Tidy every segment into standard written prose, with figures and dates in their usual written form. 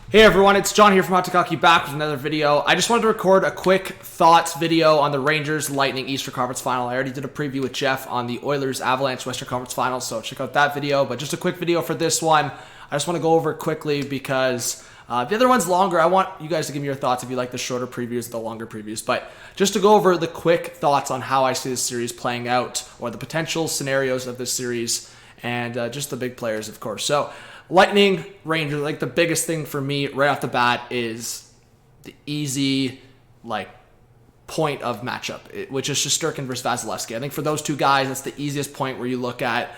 Hey everyone, it's John here from Hot Take Hockey back with another video. I just wanted to record a quick thoughts video on the Rangers Lightning Eastern Conference Final. I already did a preview with Jeff on the Oilers Avalanche Western Conference Final, so check out that video. But just a quick video for this one. I just want to go over it quickly because the other one's longer. I want you guys to give me your thoughts if you like the shorter previews, the longer previews. But just to go over the quick thoughts on how I see this series playing out, or the potential scenarios of this series, and just the big players, of course. So Lightning, Rangers, like the biggest thing for me right off the bat is the easy, point of matchup, which is Shesterkin versus Vasilevsky. I think for those two guys, that's the easiest point where you look at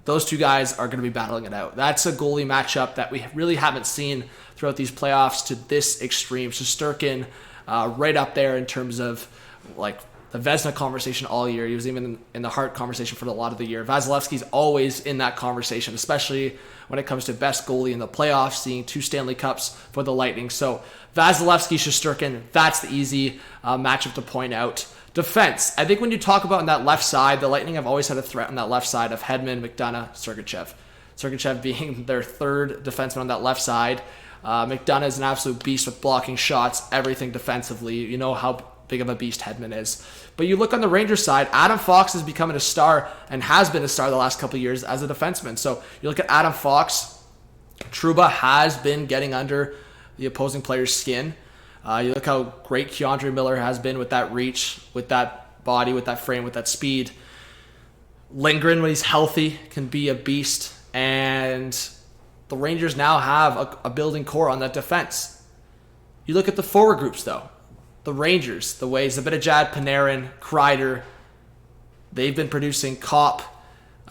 those two guys are going to be battling it out. That's a goalie matchup that we really haven't seen throughout these playoffs to this extreme. Shesterkin right up there in terms of the Vezina conversation all year. He was even in the Hart conversation for a lot of the year. Vasilevsky's always in that conversation, especially when it comes to best goalie in the playoffs, seeing 2 Stanley Cups for the Lightning. So Vasilevsky, Shesterkin, that's the easy matchup to point out. Defense. I think when you talk about on that left side, the Lightning have always had a threat on that left side of Hedman, McDonough, Sergachev. Sergachev being their third defenseman on that left side. McDonough is an absolute beast with blocking shots, everything defensively. You know how big of a beast Hedman is. But you look on the Rangers side, Adam Fox is becoming a star and has been a star the last couple of years as a defenseman. So you look at Adam Fox, Trouba has been getting under the opposing player's skin. You look how great Keandre Miller has been with that reach, with that body, with that frame, with that speed. Lindgren, when he's healthy, can be a beast. And the Rangers now have a building core on that defense. You look at the forward groups, though. The Rangers, the way Zibanejad, Panarin, Kreider, they've been producing Kopp.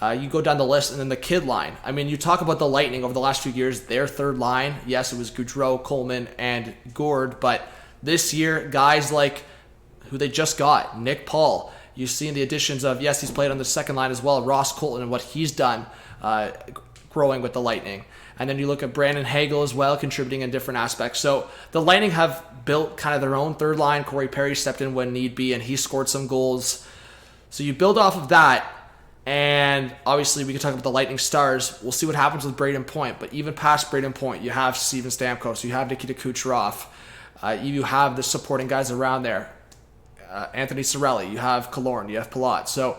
You go down the list, and then the kid line. I mean, you talk about the Lightning over the last few years, their third line. Yes, it was Gaudreau, Coleman, and Gord, but this year, guys like who they just got, Nick Paul. You've seen the additions of, yes, he's played on the second line as well, Ross Colton, and what he's done growing with the Lightning. And then you look at Brandon Hagel as well, contributing in different aspects. So the Lightning have built kind of their own third line. Corey Perry stepped in when need be, and he scored some goals. So you build off of that, and obviously we can talk about the Lightning stars. We'll see what happens with Braden Point, but even past Braden Point, you have Steven Stamkos, you have Nikita Kucherov, you have the supporting guys around there. Anthony Cirelli, you have Killorn, you have Palat. So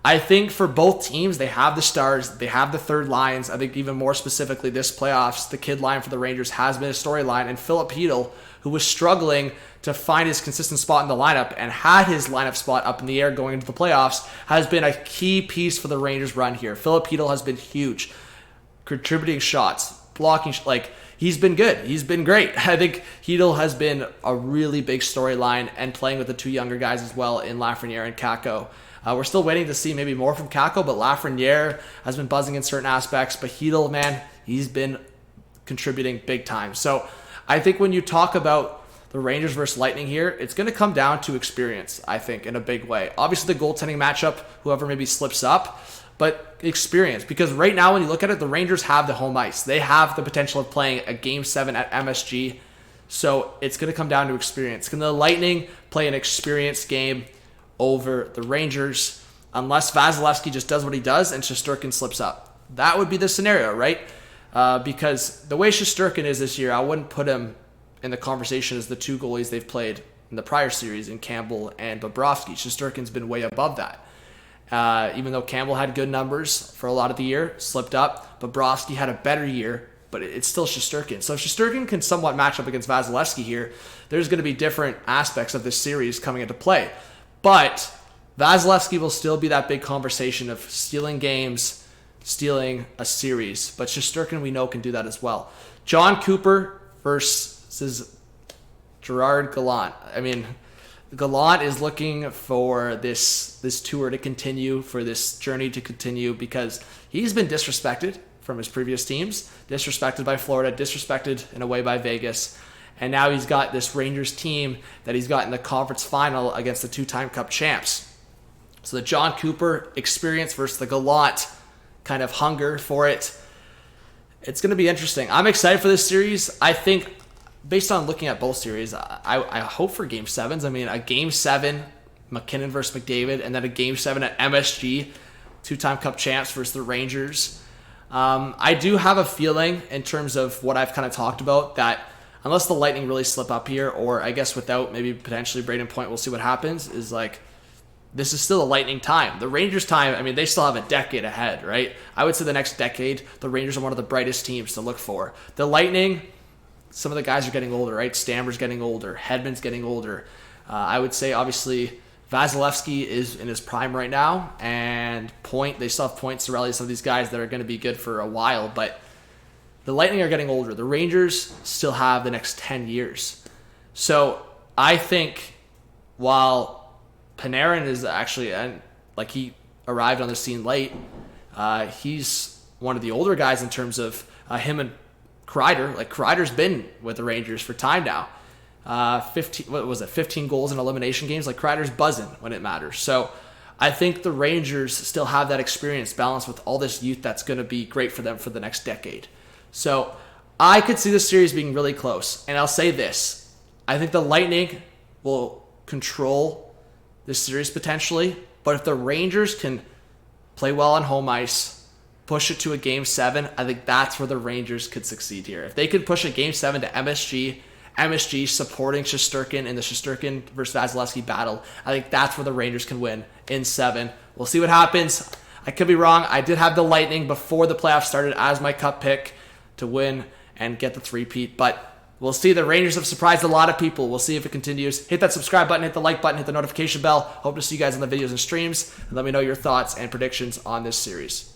I think for both teams, they have the stars, they have the third lines. I think even more specifically this playoffs, the kid line for the Rangers has been a storyline, and Philip Hedl, who was struggling to find his consistent spot in the lineup and had his lineup spot up in the air going into the playoffs, has been a key piece for the Rangers' run here. Philip Hedl has been huge, contributing shots, blocking, he's been good. He's been great. I think Hedl has been a really big storyline, and playing with the 2 younger guys as well in Lafreniere and Kakko. We're still waiting to see maybe more from Kakko, but Lafreniere has been buzzing in certain aspects. But Hedl, man, he's been contributing big time. So I think when you talk about the Rangers versus Lightning here, it's going to come down to experience, I think, in a big way. Obviously, the goaltending matchup, whoever maybe slips up, but experience. Because right now, when you look at it, the Rangers have the home ice. They have the potential of playing a Game 7 at MSG. So it's going to come down to experience. Can the Lightning play an experienced game over the Rangers, unless Vasilevsky just does what he does and Shesterkin slips up? That would be the scenario, right? Because the way Shesterkin is this year, I wouldn't put him in the conversation as the 2 goalies they've played in the prior series in Campbell and Bobrovsky. Shesterkin's been way above that. Even though Campbell had good numbers for a lot of the year, slipped up. Bobrovsky had a better year, but it's still Shesterkin. So if Shesterkin can somewhat match up against Vasilevsky here, there's going to be different aspects of this series coming into play. But Vasilevsky will still be that big conversation of stealing games, stealing a series. But Shesterkin, we know, can do that as well. John Cooper versus Gerard Gallant. I mean, Gallant is looking for this tour to continue, for this journey to continue, because he's been disrespected from his previous teams, disrespected by Florida, disrespected in a way by Vegas. And now he's got this Rangers team that he's got in the conference final against the 2-time Cup champs. So the John Cooper experience versus the Gallant kind of hunger for it. It's going to be interesting. I'm excited for this series. I think, based on looking at both series, I hope for Game 7s. I mean, a Game 7, McKinnon versus McDavid, and then a Game 7 at MSG, 2-time Cup champs versus the Rangers. I do have a feeling in terms of what I've kind of talked about that unless the Lightning really slip up here, or I guess without maybe potentially Braden Point, we'll see what happens, is like this is still a Lightning time. The Rangers time, I mean, they still have a decade ahead, right? I would say the next decade, the Rangers are one of the brightest teams to look for. The Lightning, some of the guys are getting older, right? Stammer's getting older. Hedman's getting older. I would say, obviously, Vasilevsky is in his prime right now, and Point, they still have Point, Cirelli, some of these guys that are going to be good for a while, but the Lightning are getting older. The Rangers still have the next 10 years. So I think while Panarin is actually, like he arrived on the scene late, he's one of the older guys in terms of him and Kreider. Like Kreider's been with the Rangers for time now. 15 goals in elimination games. Like Kreider's buzzing when it matters. So I think the Rangers still have that experience balanced with all this youth that's going to be great for them for the next decade. So I could see this series being really close. And I'll say this. I think the Lightning will control this series potentially. But if the Rangers can play well on home ice, push it to a Game 7, I think that's where the Rangers could succeed here. If they could push a Game 7 to MSG supporting Shesterkin in the Shesterkin versus Vasilevsky battle, I think that's where the Rangers can win in 7. We'll see what happens. I could be wrong. I did have the Lightning before the playoffs started as my cup pick to win and get the three-peat, but we'll see. The Rangers have surprised a lot of people. We'll see if it continues. Hit that subscribe button, hit the like button, hit the notification bell. Hope to see you guys on the videos and streams, and let me know your thoughts and predictions on this series.